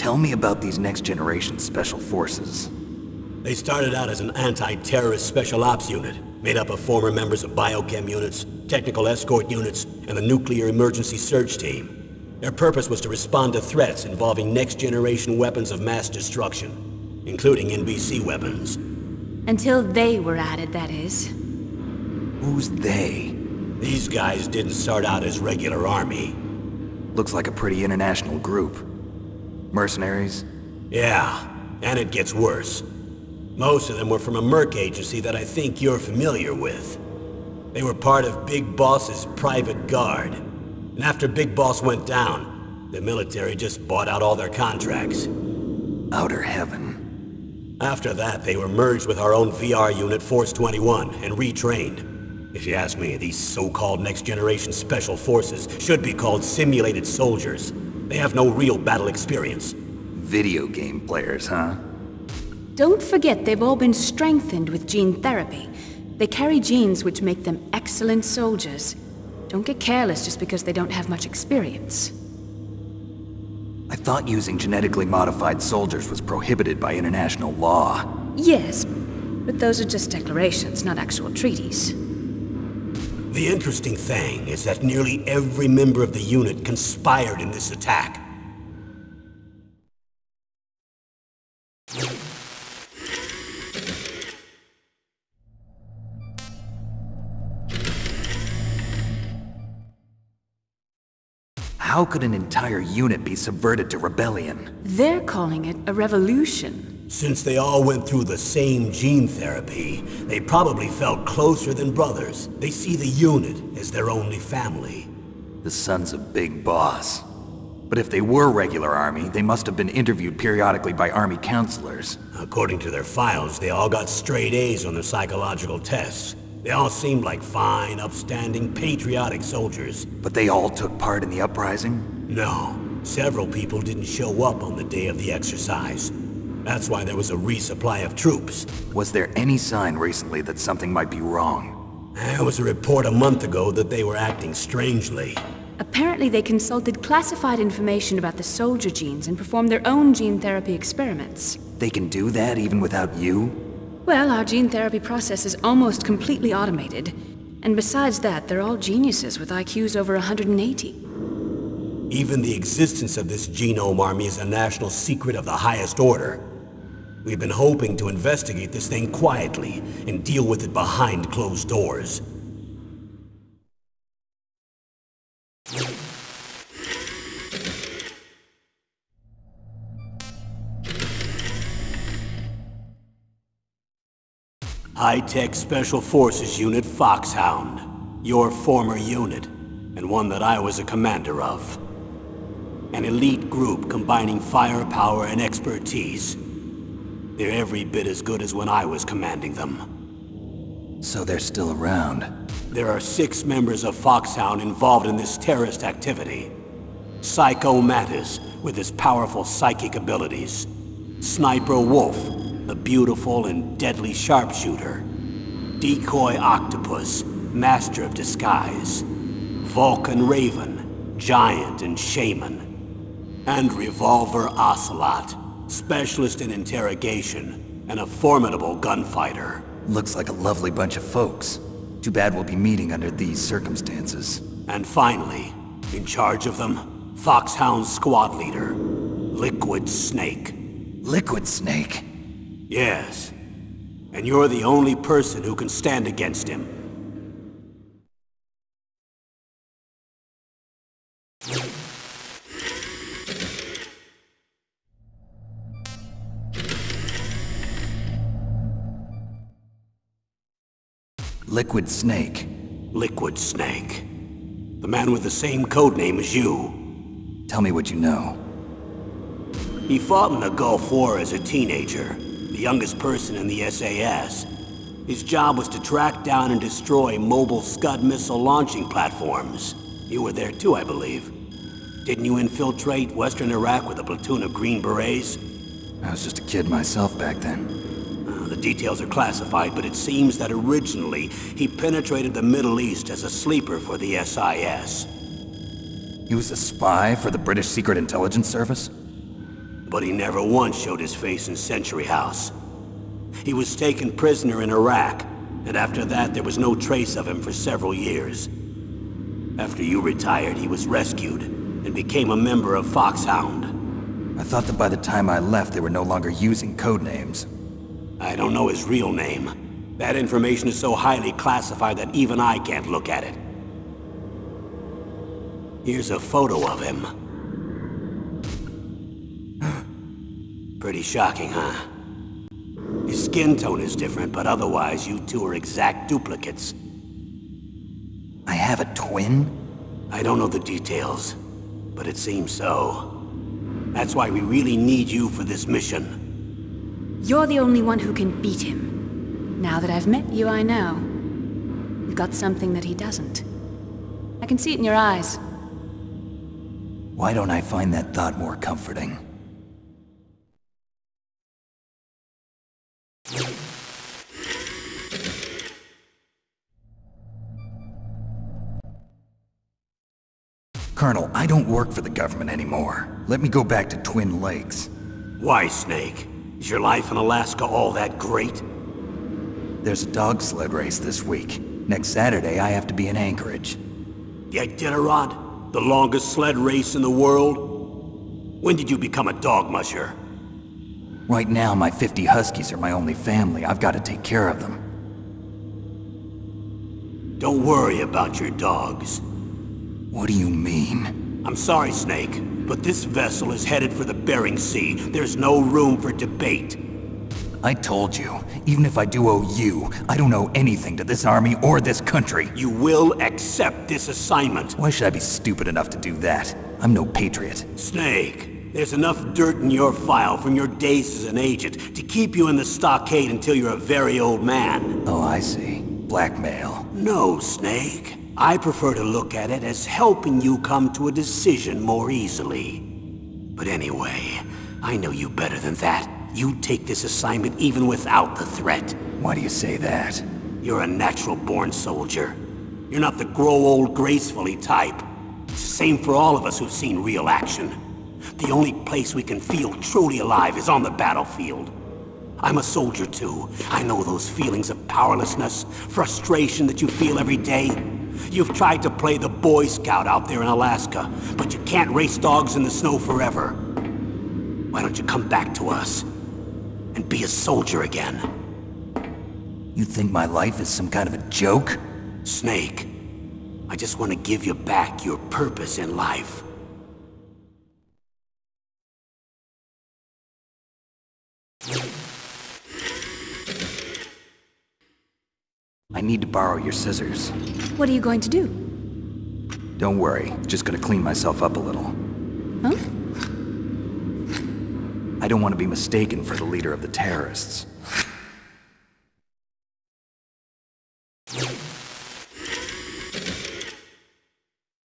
Tell me about these next-generation special forces. They started out as an anti-terrorist special ops unit, made up of former members of biochem units, technical escort units, and the nuclear emergency search team. Their purpose was to respond to threats involving next-generation weapons of mass destruction, including NBC weapons. Until they were added, that is. Who's they? These guys didn't start out as regular army. Looks like a pretty international group. Mercenaries? Yeah, and it gets worse. Most of them were from a merc agency that I think you're familiar with. They were part of Big Boss's private guard. And after Big Boss went down, the military just bought out all their contracts. Outer heaven. After that, they were merged with our own VR unit, Force 21, and retrained. If you ask me, these so-called next-generation special forces should be called simulated soldiers. They have no real battle experience. Video game players, huh? Don't forget they've all been strengthened with gene therapy. They carry genes which make them excellent soldiers. Don't get careless just because they don't have much experience. I thought using genetically modified soldiers was prohibited by international law. Yes, but those are just declarations, not actual treaties. The interesting thing is that nearly every member of the unit conspired in this attack. How could an entire unit be subverted to rebellion? They're calling it a revolution. Since they all went through the same gene therapy, they probably felt closer than brothers. They see the unit as their only family. The sons of Big Boss. But if they were regular army, they must have been interviewed periodically by army counselors. According to their files, they all got straight A's on their psychological tests. They all seemed like fine, upstanding, patriotic soldiers. But they all took part in the uprising? No. Several people didn't show up on the day of the exercise. That's why there was a resupply of troops. Was there any sign recently that something might be wrong? There was a report a month ago that they were acting strangely. Apparently they consulted classified information about the soldier genes and performed their own gene therapy experiments. They can do that even without you? Well, our gene therapy process is almost completely automated. And besides that, they're all geniuses with IQs over 180. Even the existence of this genome army is a national secret of the highest order. We've been hoping to investigate this thing quietly and deal with it behind closed doors. High-Tech Special Forces Unit Foxhound, your former unit, and one that I was a commander of. An elite group combining firepower and expertise. They're every bit as good as when I was commanding them. So they're still around? There are 6 members of Foxhound involved in this terrorist activity. Psycho Mantis, with his powerful psychic abilities. Sniper Wolf, the beautiful and deadly sharpshooter. Decoy Octopus, master of disguise. Vulcan Raven, giant and shaman. And Revolver Ocelot, specialist in interrogation and a formidable gunfighter. Looks like a lovely bunch of folks. Too bad we'll be meeting under these circumstances. And finally, in charge of them, Foxhound's squad leader, Liquid Snake. Liquid Snake? Yes. And you're the only person who can stand against him. Liquid Snake. Liquid Snake. The man with the same codename as you. Tell me what you know. He fought in the Gulf War as a teenager, the youngest person in the SAS. His job was to track down and destroy mobile Scud missile launching platforms. You were there too, I believe. Didn't you infiltrate Western Iraq with a platoon of Green Berets? I was just a kid myself back then. The details are classified, but it seems that originally he penetrated the Middle East as a sleeper for the SIS. He was a spy for the British Secret Intelligence Service? but he never once showed his face in Century House. He was taken prisoner in Iraq, and after that there was no trace of him for several years. After you retired, he was rescued and became a member of Foxhound. I thought that by the time I left, they were no longer using codenames. I don't know his real name. That information is so highly classified that even I can't look at it. Here's a photo of him. Pretty shocking, huh? His skin tone is different, but otherwise you two are exact duplicates. I have a twin? I don't know the details, but it seems so. That's why we really need you for this mission. You're the only one who can beat him. Now that I've met you, I know. You've got something that he doesn't. I can see it in your eyes. Why don't I find that thought more comforting? Colonel, I don't work for the government anymore. Let me go back to Twin Lakes. Why, Snake? Is your life in Alaska all that great? There's a dog sled race this week. Next Saturday, I have to be in Anchorage. The Iditarod? The longest sled race in the world? When did you become a dog musher? Right now, my 50 Huskies are my only family. I've got to take care of them. Don't worry about your dogs. What do you mean? I'm sorry, Snake, but this vessel is headed for the Bering Sea. There's no room for debate. I told you, even if I do owe you, I don't owe anything to this army or this country. You will accept this assignment. Why should I be stupid enough to do that? I'm no patriot. Snake, there's enough dirt in your file from your days as an agent to keep you in the stockade until you're a very old man. Oh, I see. Blackmail. No, Snake. I prefer to look at it as helping you come to a decision more easily. But anyway, I know you better than that. You'd take this assignment even without the threat. Why do you say that? You're a natural-born soldier. You're not the grow old gracefully type. It's the same for all of us who've seen real action. The only place we can feel truly alive is on the battlefield. I'm a soldier too. I know those feelings of powerlessness, frustration that you feel every day. You've tried to play the Boy Scout out there in Alaska, but you can't race dogs in the snow forever. Why don't you come back to us and be a soldier again? You think my life is some kind of a joke? Snake, I just want to give you back your purpose in life. I need to borrow your scissors. What are you going to do? Don't worry, just gonna clean myself up a little. Huh? I don't want to be mistaken for the leader of the terrorists.